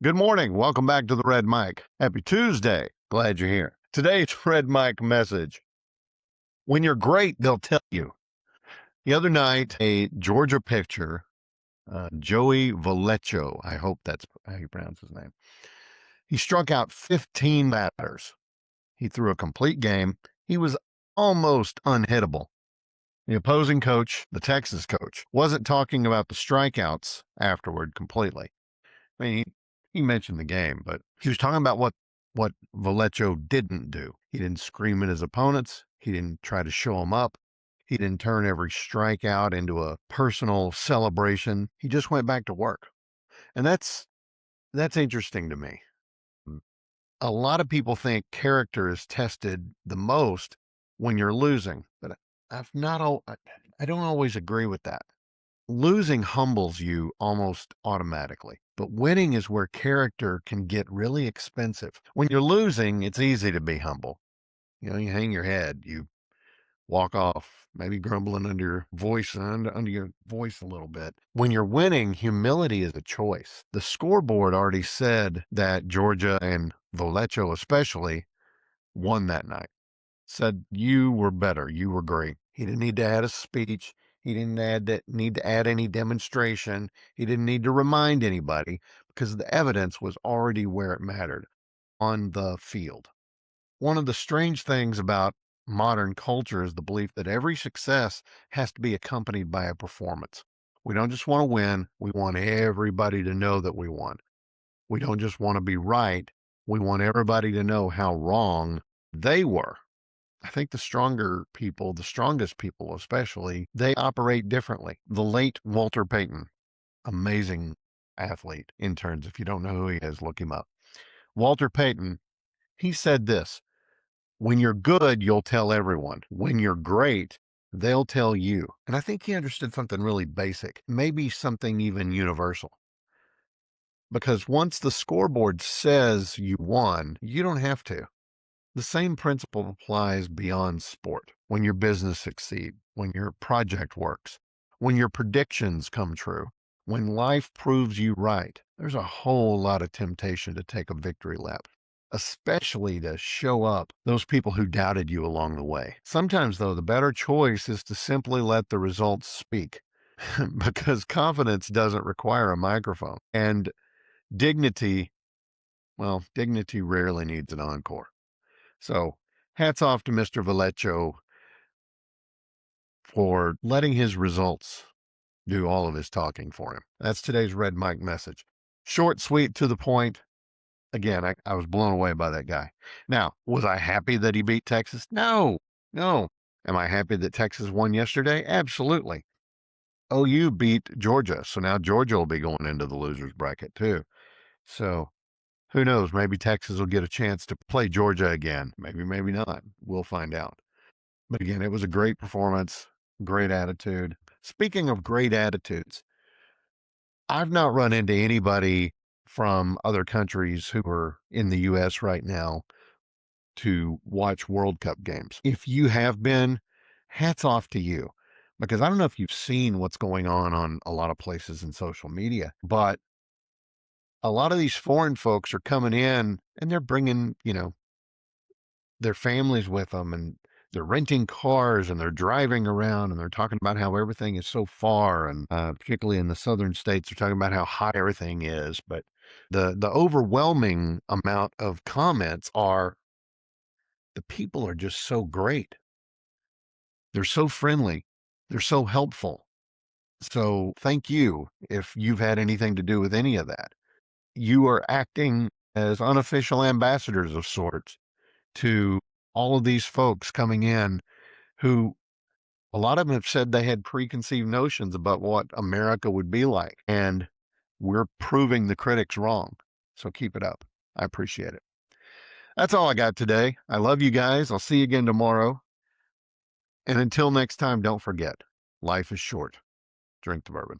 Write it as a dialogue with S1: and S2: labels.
S1: Good morning. Welcome back to the Red Mic. Happy Tuesday. Glad you're here. Today's Red Mic message. When you're great, they'll tell you. The other night, a Georgia pitcher, Joey Valecho, I hope that's how you pronounce his name, he struck out 15 batters. He threw a complete game. He was almost unhittable. The opposing coach, the Texas coach, wasn't talking about the strikeouts afterward completely. I mean, he mentioned the game, but he was talking about what Valecho didn't do. He didn't scream at his opponents. He didn't try to show them up. He didn't turn every strikeout into a personal celebration. He just went back to work. And that's interesting to me. A lot of people think character is tested the most when you're losing, but I don't always agree with that. Losing humbles you almost automatically, but winning is where character can get really expensive. When you're losing, it's easy to be humble. You know, you hang your head, you walk off, maybe grumbling under your voice a little bit. When you're winning, humility is a choice. The scoreboard already said that Georgia and Valecho especially won that night. Said you were better, you were great. He didn't need to add a speech. He didn't need to add any demonstration. He didn't need to remind anybody because the evidence was already where it mattered, on the field. One of the strange things about modern culture is the belief that every success has to be accompanied by a performance. We don't just want to win, we want everybody to know that we won. We don't just want to be right, we want everybody to know how wrong they were. I think the strongest people especially, they operate differently. The late Walter Payton, amazing athlete, interns. If you don't know who he is, look him up. Walter Payton, he said this: when you're good, you'll tell everyone. When you're great, they'll tell you. And I think he understood something really basic, maybe something even universal. Because once the scoreboard says you won, you don't have to. The same principle applies beyond sport. When your business succeeds, when your project works, when your predictions come true, when life proves you right, there's a whole lot of temptation to take a victory lap, especially to show up those people who doubted you along the way. Sometimes, though, the better choice is to simply let the results speak because confidence doesn't require a microphone. And dignity, well, dignity rarely needs an encore. So hats off to Mr. Valecho for letting his results do all of his talking for him. That's today's Red Mic message. Short, sweet, to the point. Again, I was blown away by that guy. Now, was I happy that he beat Texas? No, no. Am I happy that Texas won yesterday? Absolutely. OU beat Georgia, so now Georgia will be going into the losers bracket too. So who knows? Maybe Texas will get a chance to play Georgia again. Maybe, maybe not. We'll find out. But again, it was a great performance, great attitude. Speaking of great attitudes, I've not run into anybody from other countries who are in the US right now to watch World Cup games. If you have been, hats off to you. Because I don't know if you've seen what's going on a lot of places in social media, but a lot of these foreign folks are coming in and they're bringing, their families with them, and they're renting cars and they're driving around and they're talking about how everything is so far. And particularly in the southern states, they're talking about how hot everything is. But the overwhelming amount of comments are the people are just so great. They're so friendly. They're so helpful. So thank you if you've had anything to do with any of that. You are acting as unofficial ambassadors of sorts to all of these folks coming in who, a lot of them have said they had preconceived notions about what America would be like. And we're proving the critics wrong. So keep it up. I appreciate it. That's all I got today. I love you guys. I'll see you again tomorrow. And until next time, don't forget, life is short. Drink the bourbon.